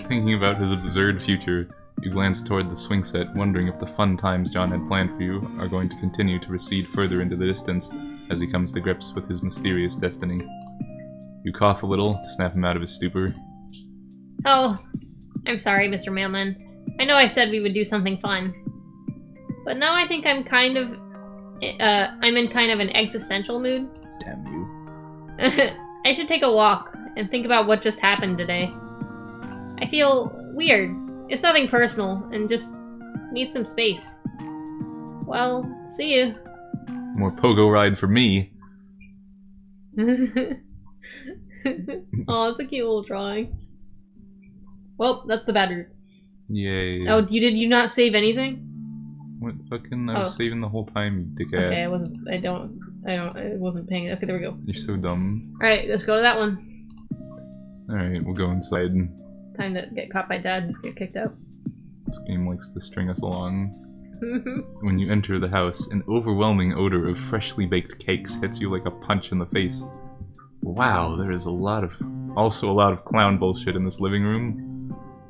Thinking about his absurd future, you glance toward the swing set, wondering if the fun times John had planned for you are going to continue to recede further into the distance as he comes to grips with his mysterious destiny. You cough a little to snap him out of his stupor. Oh, I'm sorry, Mr. Mailman. I know I said we would do something fun. But now I think I'm in kind of an existential mood. Damn you. I should take a walk and think about what just happened today. I feel weird. It's nothing personal, and just need some space. Well, see you. More pogo ride for me. Oh, it's a cute little drawing. Well, that's the bad route. Yay. Oh, did you not save anything? What fucking? I was saving the whole time, you dick ass. Okay, I wasn't paying. Okay, there we go. You're so dumb. Alright, let's go to that one. Alright, we'll go inside. Time to get caught by Dad and just get kicked out. This game likes to string us along. When you enter the house, an overwhelming odor of freshly baked cakes hits you like a punch in the face. Wow, there is also a lot of clown bullshit in this living room.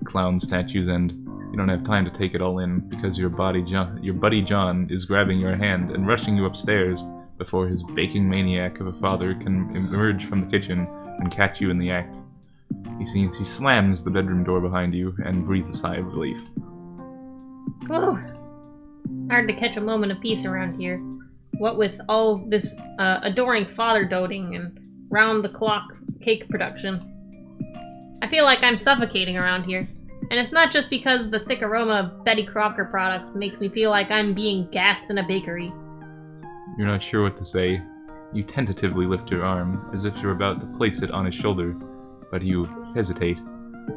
Clown statues, and you don't have time to take it all in because your buddy John is grabbing your hand and rushing you upstairs before his baking maniac of a father can emerge from the kitchen and catch you in the act. He slams the bedroom door behind you and breathes a sigh of relief. Whoa. Hard to catch a moment of peace around here. What with all this adoring father doting and round-the-clock cake production. I feel like I'm suffocating around here. And it's not just because the thick aroma of Betty Crocker products makes me feel like I'm being gassed in a bakery. You're not sure what to say. You tentatively lift your arm, as if you're about to place it on his shoulder, but you hesitate.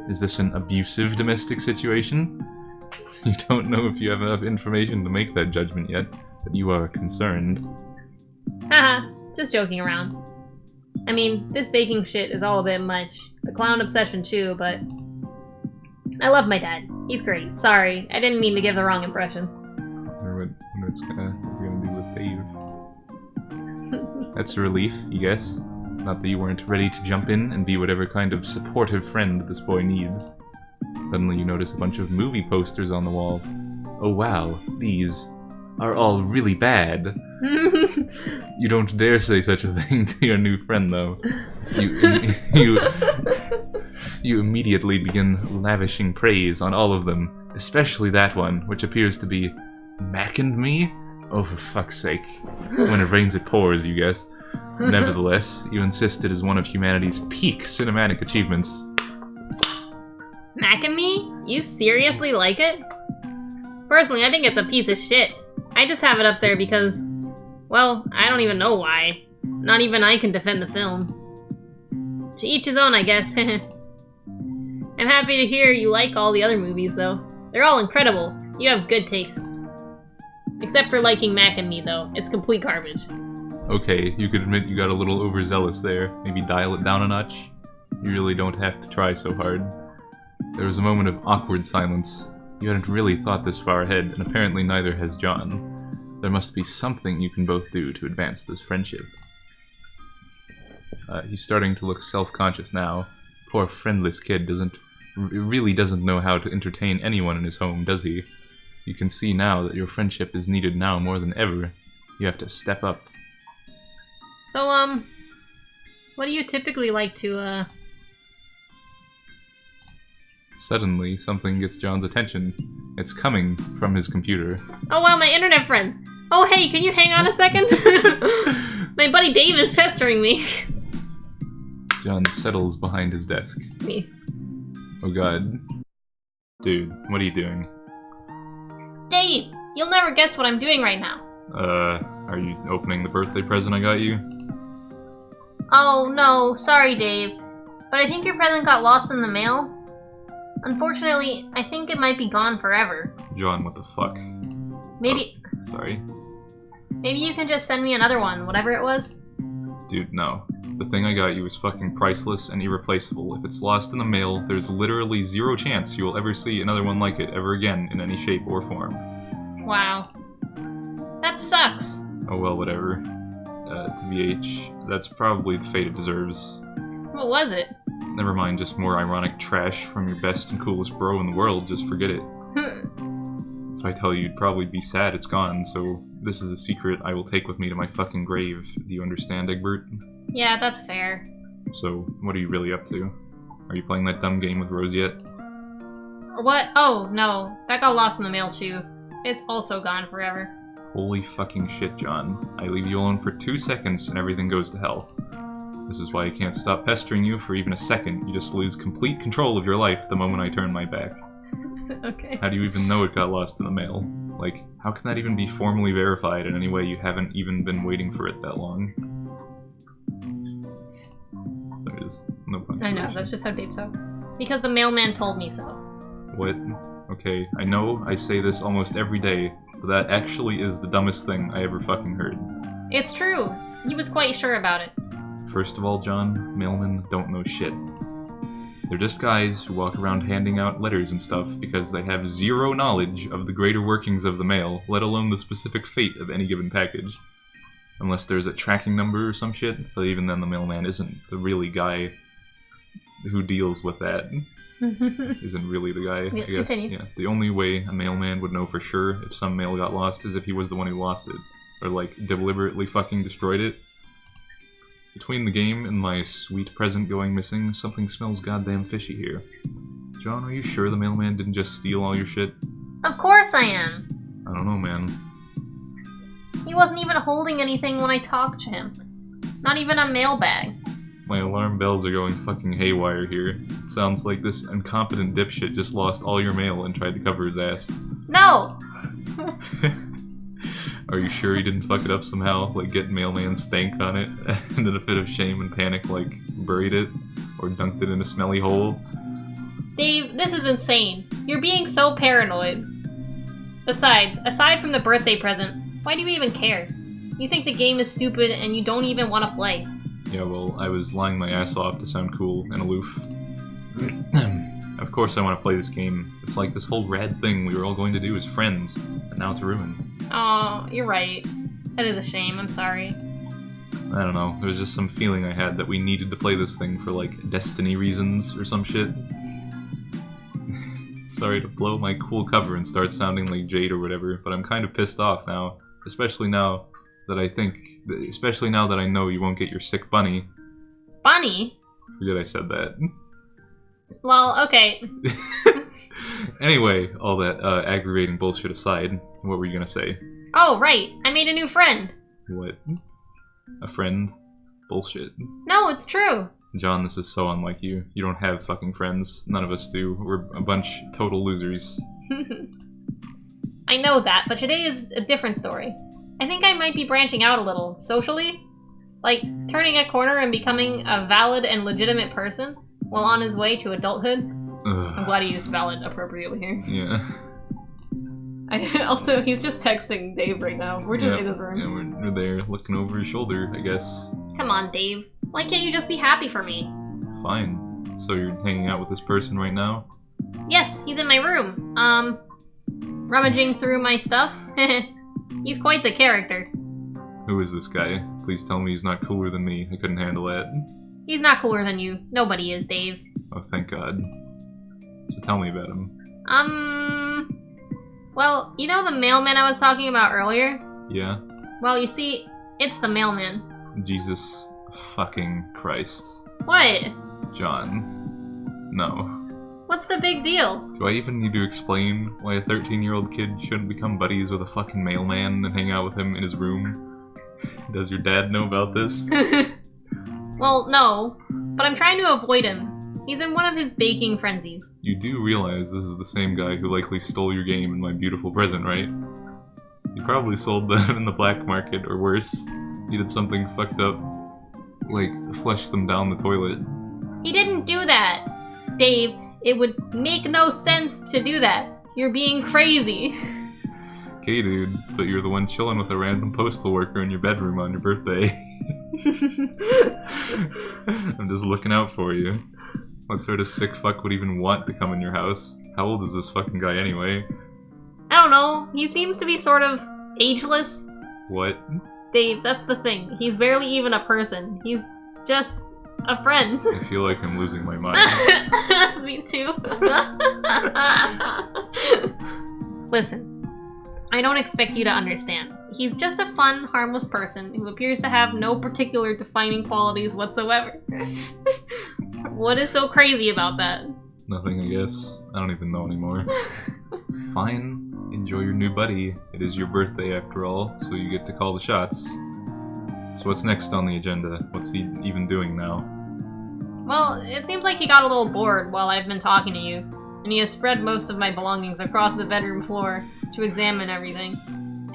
Is this an abusive domestic situation? You don't know if you have enough information to make that judgment yet, but you are concerned. Haha, just joking around. I mean, this baking shit is all a bit much. The clown obsession too, but I love my dad. He's great. Sorry, I didn't mean to give the wrong impression. I wonder what it's gonna do with Dave. That's a relief, you guess. Not that you weren't ready to jump in and be whatever kind of supportive friend this boy needs. Suddenly you notice a bunch of movie posters on the wall. Oh wow, these are all really bad. You don't dare say such a thing to your new friend, though. You immediately begin lavishing praise on all of them, especially that one, which appears to be Mac and Me? Oh, for fuck's sake. When it rains, it pours, you guess. Nevertheless, you insist it is one of humanity's peak cinematic achievements. Mac and Me? You seriously like it? Personally, I think it's a piece of shit. I just have it up there because, well, I don't even know why. Not even I can defend the film. To each his own, I guess. I'm happy to hear you like all the other movies, though. They're all incredible. You have good taste. Except for liking Mac and Me, though. It's complete garbage. Okay, you could admit you got a little overzealous there. Maybe dial it down a notch. You really don't have to try so hard. There was a moment of awkward silence. You hadn't really thought this far ahead, and apparently neither has John. There must be something you can both do to advance this friendship. He's starting to look self-conscious now. Poor friendless kid doesn't really doesn't know how to entertain anyone in his home, does he? You can see now that your friendship is needed now more than ever. You have to step up. So, what do you typically like to, Suddenly, something gets John's attention. It's coming from his computer. Oh wow, my internet friends! Oh hey, can you hang on a second? My buddy Dave is pestering me. John settles behind his desk. Me. Oh god. Dude, what are you doing? Dave, you'll never guess what I'm doing right now. Are you opening the birthday present I got you? Oh no, sorry Dave. But I think your present got lost in the mail. Unfortunately, I think it might be gone forever. John, what the fuck? Maybe... Oh, sorry. Maybe you can just send me another one, whatever it was. Dude, no. The thing I got you is fucking priceless and irreplaceable. If it's lost in the mail, there's literally zero chance you will ever see another one like it ever again in any shape or form. Wow. That sucks. Oh well, whatever. TBH, that's probably the fate it deserves. What was it? Never mind, just more ironic trash from your best and coolest bro in the world, just forget it. If I tell you, you'd probably be sad it's gone, so this is a secret I will take with me to my fucking grave. Do you understand, Egbert? Yeah, that's fair. So, what are you really up to? Are you playing that dumb game with Rose yet? What? Oh, no. That got lost in the mail too. It's also gone forever. Holy fucking shit, John. I leave you alone for 2 seconds and everything goes to hell. This is why I can't stop pestering you for even a second. You just lose complete control of your life the moment I turn my back. Okay. How do you even know it got lost in the mail? Like, how can that even be formally verified in any way you haven't even been waiting for it that long? Sorry, just no punctuation. I know, that's just how Dave talks. Because the mailman told me so. What? Okay, I know I say this almost every day, but that actually is the dumbest thing I ever fucking heard. It's true. He was quite sure about it. First of all, John, mailmen don't know shit. They're just guys who walk around handing out letters and stuff because they have zero knowledge of the greater workings of the mail, let alone the specific fate of any given package. Unless there's a tracking number or some shit, but even then the mailman isn't the really guy who deals with that. Isn't really the guy, Yes, I guess. continue. Yeah, the only way a mailman would know for sure if some mail got lost is if he was the one who lost it. Or, like, deliberately fucking destroyed it. Between the game and my sweet present going missing, something smells goddamn fishy here. John, are you sure the mailman didn't just steal all your shit? Of course I am. I don't know, man. He wasn't even holding anything when I talked to him. Not even a mailbag. My alarm bells are going fucking haywire here. It sounds like this incompetent dipshit just lost all your mail and tried to cover his ass. No! Are you sure he didn't fuck it up somehow? Like get mailman stank on it, and in a fit of shame and panic, like, buried it? Or dunked it in a smelly hole? Dave, this is insane. You're being so paranoid. Besides, aside from the birthday present, why do you even care? You think the game is stupid and you don't even want to play. Yeah, well, I was lying my ass off to sound cool and aloof. Of course I want to play this game. It's like this whole rad thing we were all going to do as friends, and now it's ruined. Aw, you're right. That is a shame, I'm sorry. I don't know, there was just some feeling I had that we needed to play this thing for, like, destiny reasons or some shit. Sorry to blow my cool cover and start sounding like Jade or whatever, but I'm kind of pissed off now. Especially now that I know you won't get your sick bunny. Bunny? Forget I said that. Well, okay. Anyway, all that aggravating bullshit aside, what were you gonna say? Oh, right. I made a new friend. What? A friend? Bullshit. No, it's true. John, this is so unlike you. You don't have fucking friends. None of us do. We're a bunch total losers. I know that, but today is a different story. I think I might be branching out a little, socially. Like, turning a corner and becoming a valid and legitimate person while on his way to adulthood. Ugh. I'm glad he used valid appropriately here. Yeah. Also, he's just texting Dave right now. We're just in his room. Yeah, we're there looking over his shoulder, I guess. Come on, Dave. Why can't you just be happy for me? Fine. So you're hanging out with this person right now? Yes, he's in my room. Rummaging through my stuff. He's quite the character. Who is this guy? Please tell me he's not cooler than me. I couldn't handle that. He's not cooler than you. Nobody is, Dave. Oh, thank God. So tell me about him. Well, you know the mailman I was talking about earlier? Yeah? Well, you see, it's the mailman. Jesus fucking Christ. What? John. No. What's the big deal? Do I even need to explain why a 13-year-old kid shouldn't become buddies with a fucking mailman and hang out with him in his room? Does your dad know about this? Well, no, but I'm trying to avoid him. He's in one of his baking frenzies. You do realize this is the same guy who likely stole your game and my beautiful present, right? He probably sold them in the black market, or worse, he did something fucked up, like flushed them down the toilet. He didn't do that! Dave, it would make no sense to do that. You're being crazy. Okay, dude, but you're the one chilling with a random postal worker in your bedroom on your birthday. I'm just looking out for you. What sort of sick fuck would even want to come in your house? How old is this fucking guy anyway? I don't know. He seems to be sort of ageless. What? Dave, that's the thing. He's barely even a person. He's just a friend. I feel like I'm losing my mind. Me too. Listen, I don't expect you to understand. He's just a fun, harmless person who appears to have no particular defining qualities whatsoever. What is so crazy about that? Nothing, I guess. I don't even know anymore. Fine. Enjoy your new buddy. It is your birthday after all, so you get to call the shots. So what's next on the agenda? What's he even doing now? Well, it seems like he got a little bored while I've been talking to you, and he has spread most of my belongings across the bedroom floor to examine everything.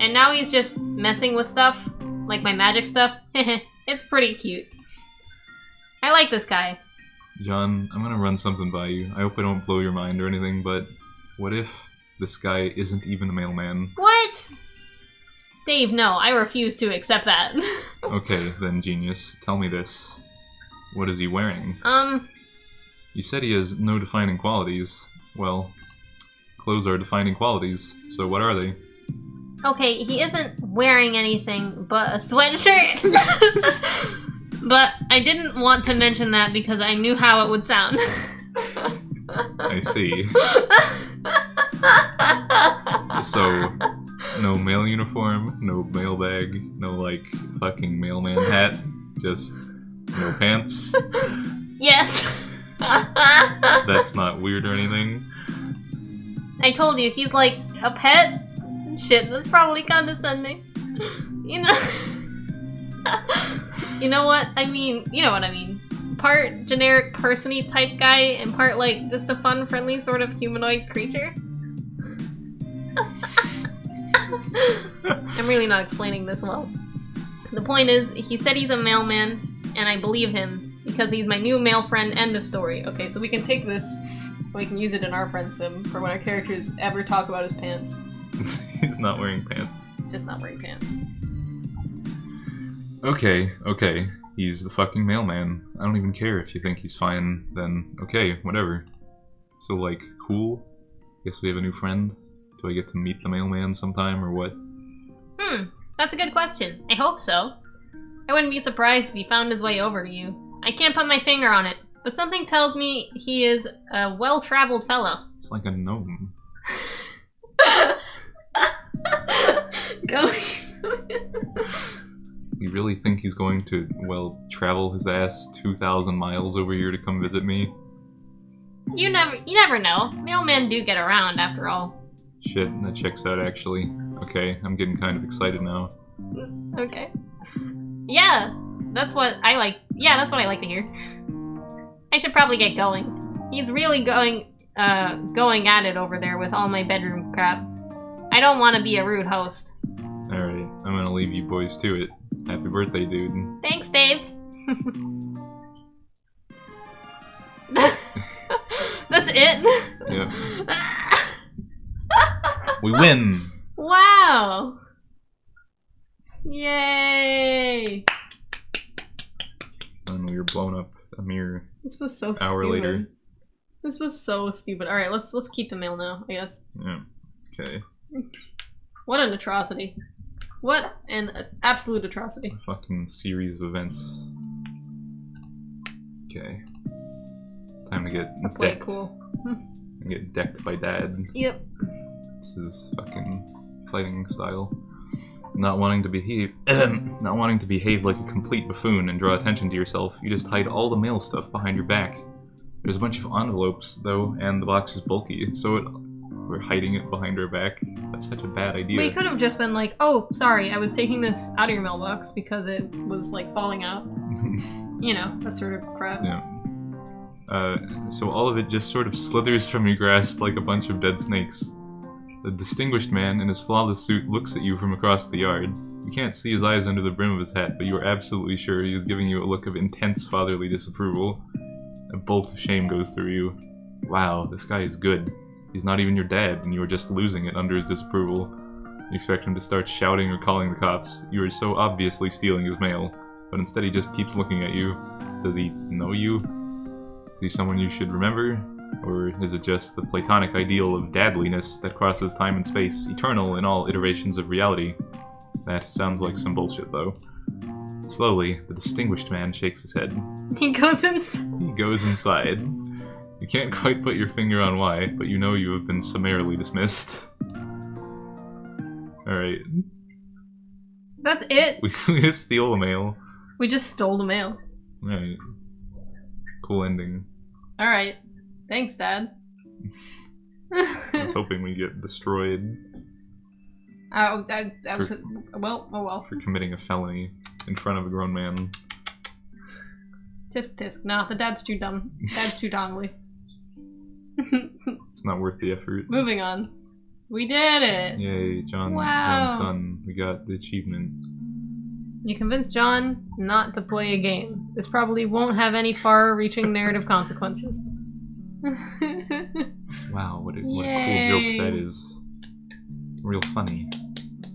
And now he's just messing with stuff, like my magic stuff. It's pretty cute. I like this guy. John, I'm gonna run something by you. I hope I don't blow your mind or anything, but what if this guy isn't even a mailman? What? Dave, no, I refuse to accept that. Okay, then, genius. Tell me this. What is he wearing? You said he has no defining qualities. Well, clothes are defining qualities, so what are they? Okay, he isn't wearing anything but a sweatshirt. But I didn't want to mention that because I knew how it would sound. I see. So, no mail uniform, no mailbag, no, like, fucking mailman hat, just no pants. Yes. That's not weird or anything. I told you, he's like a pet. Shit, that's probably condescending. You know... You know what I mean? You know what I mean. Part generic person-y type guy, and part like just a fun, friendly sort of humanoid creature. I'm really not explaining this well. The point is, he said he's a mailman, and I believe him, because he's my new male friend, end of story. Okay, so we can take this, we can use it in our friend sim for when our characters ever talk about his pants. He's not wearing pants. He's just not wearing pants. Okay, okay. He's the fucking mailman. I don't even care if you think he's fine, then okay, whatever. So, like, cool? Guess we have a new friend? Do I get to meet the mailman sometime, or what? That's a good question. I hope so. I wouldn't be surprised if he found his way over to you. I can't put my finger on it, but something tells me he is a well-traveled fellow. It's like a gnome. Go. You really think he's going to, well, travel his ass 2,000 miles over here to come visit me? You never know. Mailmen do get around, after all. Shit, that checks out, actually. Okay, I'm getting kind of excited now. Okay. Yeah, that's what I like. Yeah, that's what I like to hear. I should probably get going. He's really going at it over there with all my bedroom crap. I don't want to be a rude host. Alright, I'm gonna leave you boys to it. Happy birthday, dude. Thanks, Dave. That's it? Yep. We win! Wow! Yay! And we were blown up a mere This was so hour stupid. later. This was so stupid. Alright, let's keep the mail now, I guess. Yeah. Okay. What an atrocity. What an absolute atrocity. A fucking series of events. Okay. Time to get Play it decked. cool. and get decked by Dad. Yep. This is fucking fighting style. Not wanting to behave like a complete buffoon and draw attention to yourself, you just hide all the mail stuff behind your back. There's a bunch of envelopes, though, and the box is bulky, so we're hiding it behind our back. That's such a bad idea. We could have just been like, oh, sorry, I was taking this out of your mailbox because it was, like, falling out. You know, that sort of crap. Yeah. So all of it just sort of slithers from your grasp like a bunch of dead snakes. The distinguished man in his flawless suit looks at you from across the yard. You can't see his eyes under the brim of his hat, but you are absolutely sure he is giving you a look of intense fatherly disapproval. A bolt of shame goes through you. Wow, this guy is good. He's not even your dad, and you are just losing it under his disapproval. You expect him to start shouting or calling the cops. You are so obviously stealing his mail, but instead he just keeps looking at you. Does he know you? Is he someone you should remember? Or is it just the platonic ideal of dadliness that crosses time and space, eternal in all iterations of reality? That sounds like some bullshit, though. Slowly, the distinguished man shakes his head. He goes inside. You can't quite put your finger on why, but you know you have been summarily dismissed. Alright. That's it? We just steal the mail. We just stole the mail. Right. Cool ending. Alright. Thanks, Dad. I was hoping we get destroyed. I was... Well. For committing a felony in front of a grown man. Tisk tisk. Nah, the dad's too dumb. Dad's too dongly. It's not worth the effort. Moving on. We did it! Yay, John. Wow. John's done. We got the achievement. You convinced John not to play a game. This probably won't have any far-reaching narrative consequences. Wow, what a cool joke that is. Real funny.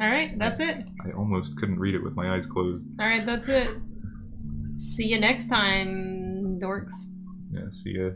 Alright, that's it. I almost couldn't read it with my eyes closed. Alright, that's it. See you next time, dorks. Yeah, see ya.